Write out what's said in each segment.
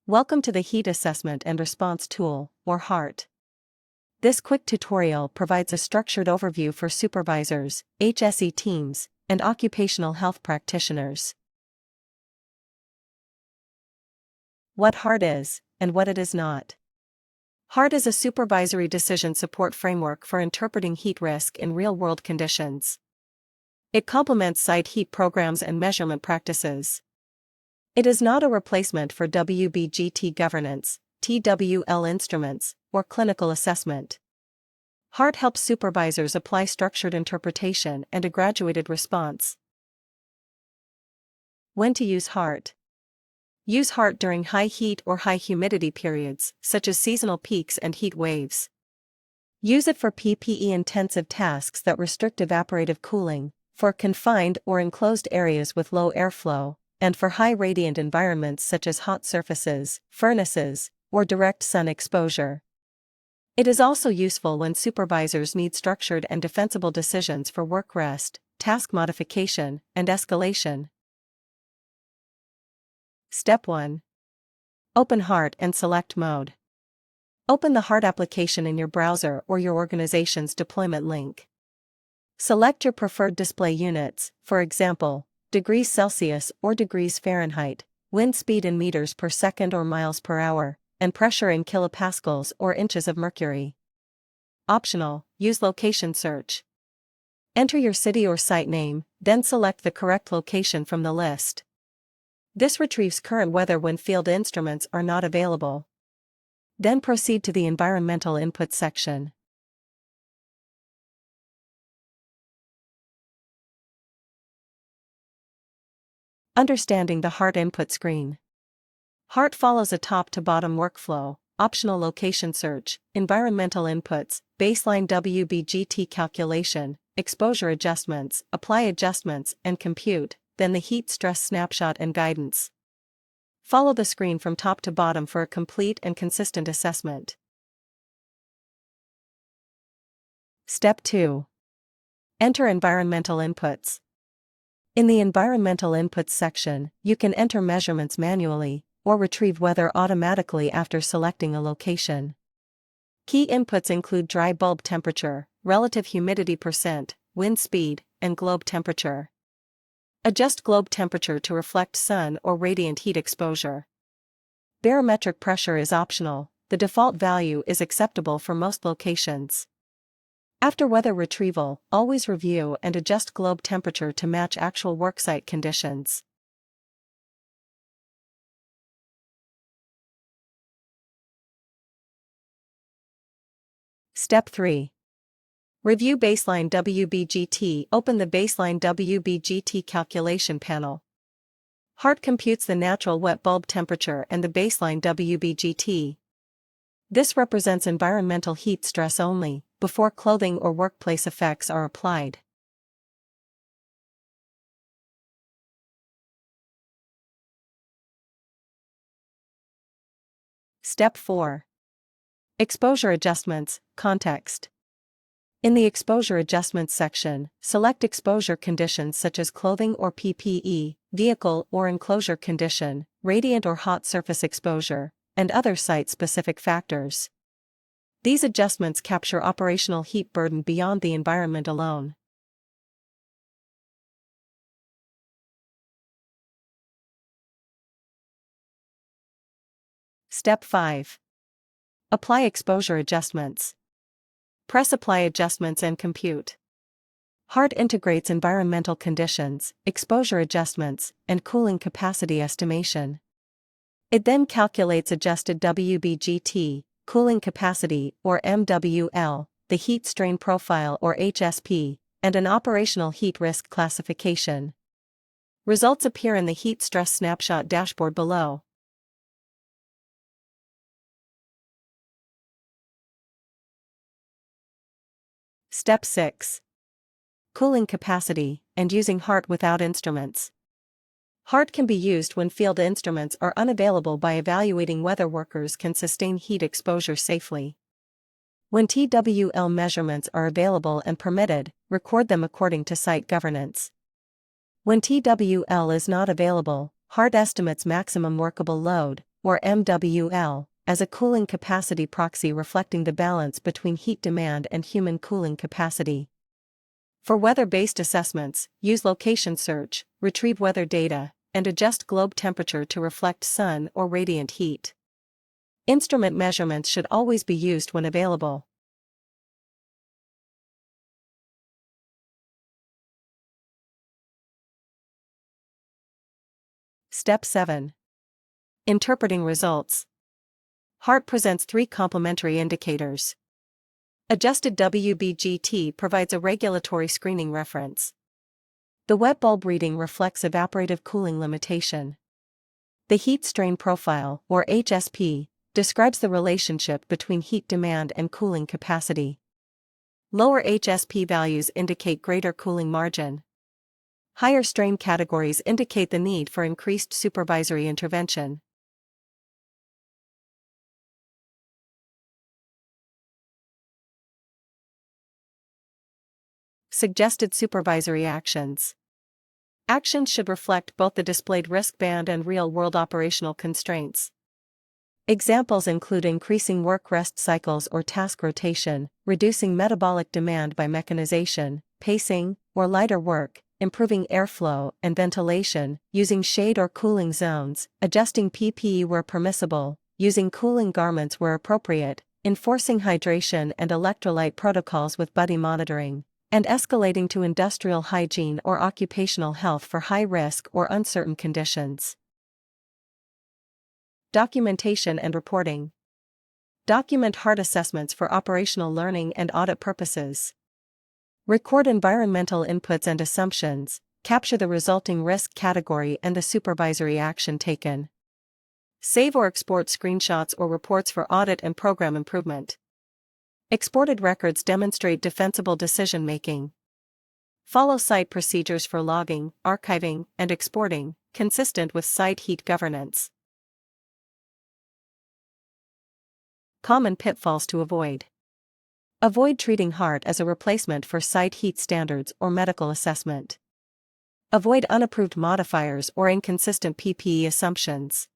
Welcome to the Heat Assessment and Response Tool, or HART. This quick tutorial provides a structured overview for supervisors, HSE teams, and occupational health practitioners. What HART is, and what it is not. HART is a supervisory decision support framework for interpreting heat risk in real-world conditions. It complements site heat programs and measurement practices. It is not a replacement for WBGT governance, TWL instruments, or clinical assessment. HART helps supervisors apply structured interpretation and a graduated response. When to use HART. Use HART during high heat or high humidity periods, such as seasonal peaks and heat waves. Use it for PPE-intensive tasks that restrict evaporative cooling, for confined or enclosed areas with low airflow, and for high radiant environments such as hot surfaces, furnaces, or direct sun exposure. It is also useful when supervisors need structured and defensible decisions for work rest, task modification, and escalation. Step 1. Open HART and select Mode. Open the HART application in your browser or your organization's deployment link. Select your preferred display units, for example, degrees Celsius or degrees Fahrenheit, wind speed in meters per second or miles per hour, and pressure in kilopascals or inches of mercury. Optional, use location search. Enter your city or site name, then select the correct location from the list. This retrieves current weather when field instruments are not available. Then proceed to the environmental input section. Understanding the HART input screen. HART follows a top-to-bottom workflow: optional location search, environmental inputs, baseline WBGT calculation, exposure adjustments, apply adjustments, and compute, then the heat stress snapshot and guidance. Follow the screen from top to bottom for a complete and consistent assessment. Step 2. Enter environmental inputs. In the Environmental Inputs section, you can enter measurements manually, or retrieve weather automatically after selecting a location. Key inputs include dry bulb temperature, relative humidity percent, wind speed, and globe temperature. Adjust globe temperature to reflect sun or radiant heat exposure. Barometric pressure is optional, the default value is acceptable for most locations. After weather retrieval, always review and adjust globe temperature to match actual worksite conditions. Step 3. Review baseline WBGT. Open the baseline WBGT calculation panel. HART computes the natural wet bulb temperature and the baseline WBGT. This represents environmental heat stress only, before clothing or workplace effects are applied. Step 4. Exposure adjustments, context. In the Exposure Adjustments section, select exposure conditions such as clothing or PPE, vehicle or enclosure condition, radiant or hot surface exposure, and other site-specific factors. These adjustments capture operational heat burden beyond the environment alone. Step 5. Apply exposure adjustments. Press Apply Adjustments and compute. HART integrates environmental conditions, exposure adjustments, and cooling capacity estimation. It then calculates adjusted WBGT, cooling capacity or MWL, the heat strain profile or HSP, and an operational heat risk classification. Results appear in the heat stress snapshot dashboard below. Step 6. Cooling capacity, and using HART without instruments. HART can be used when field instruments are unavailable by evaluating whether workers can sustain heat exposure safely. When TWL measurements are available and permitted, record them according to site governance. When TWL is not available, HART estimates maximum workable load, or MWL, as a cooling capacity proxy reflecting the balance between heat demand and human cooling capacity. For weather-based assessments, use location search, retrieve weather data, and adjust globe temperature to reflect sun or radiant heat. Instrument measurements should always be used when available. Step 7. Interpreting results. HART presents 3 complementary indicators. Adjusted WBGT provides a regulatory screening reference. The wet bulb reading reflects evaporative cooling limitation. The heat strain profile, or HSP, describes the relationship between heat demand and cooling capacity. Lower HSP values indicate greater cooling margin. Higher strain categories indicate the need for increased supervisory intervention. Suggested supervisory actions. Actions should reflect both the displayed risk band and real-world operational constraints. Examples include increasing work-rest cycles or task rotation, reducing metabolic demand by mechanization, pacing, or lighter work, improving airflow and ventilation, using shade or cooling zones, adjusting PPE where permissible, using cooling garments where appropriate, enforcing hydration and electrolyte protocols with buddy monitoring, and escalating to industrial hygiene or occupational health for high-risk or uncertain conditions. Documentation and reporting. Document HART assessments for operational learning and audit purposes. Record environmental inputs and assumptions, capture the resulting risk category and the supervisory action taken. Save or export screenshots or reports for audit and program improvement. Exported records demonstrate defensible decision-making. Follow site procedures for logging, archiving, and exporting, consistent with site heat governance. Common pitfalls to avoid. Avoid treating HART as a replacement for site heat standards or medical assessment. Avoid unapproved modifiers or inconsistent PPE assumptions.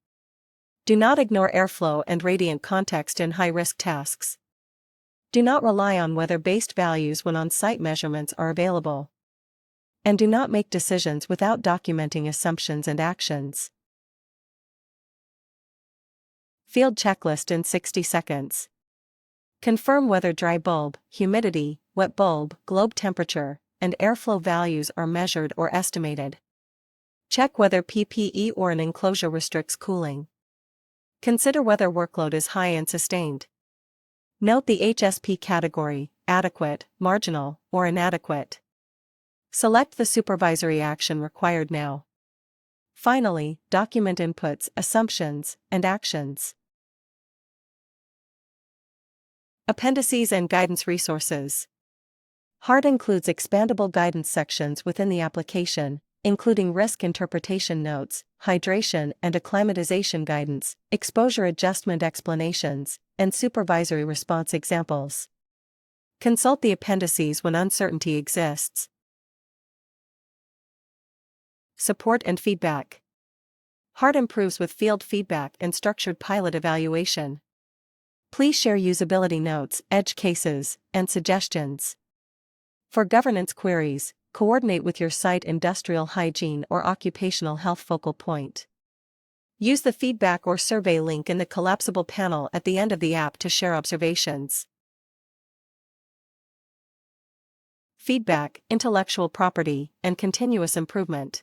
Do not ignore airflow and radiant context in high-risk tasks. Do not rely on weather-based values when on-site measurements are available. And do not make decisions without documenting assumptions and actions. Field checklist in 60 seconds. Confirm whether dry bulb, humidity, wet bulb, globe temperature, and airflow values are measured or estimated. Check whether PPE or an enclosure restricts cooling. Consider whether workload is high and sustained. Note the HSP category, adequate, marginal, or inadequate. Select the supervisory action required now. Finally, document inputs, assumptions, and actions. Appendices and guidance resources. HART includes expandable guidance sections within the application, including risk interpretation notes, hydration and acclimatization guidance, exposure adjustment explanations, and supervisory response examples. Consult the appendices when uncertainty exists. Support and feedback. HART improves with field feedback and structured pilot evaluation. Please share usability notes, edge cases, and suggestions. For governance queries, coordinate with your site industrial hygiene or occupational health focal point. Use the feedback or survey link in the collapsible panel at the end of the app to share observations. Feedback, intellectual property, and continuous improvement.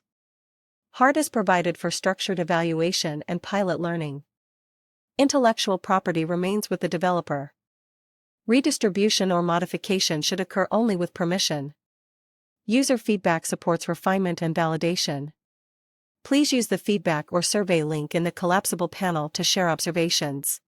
HART is provided for structured evaluation and pilot learning. Intellectual property remains with the developer. Redistribution or modification should occur only with permission. User feedback supports refinement and validation. Please use the feedback or survey link in the collapsible panel to share observations.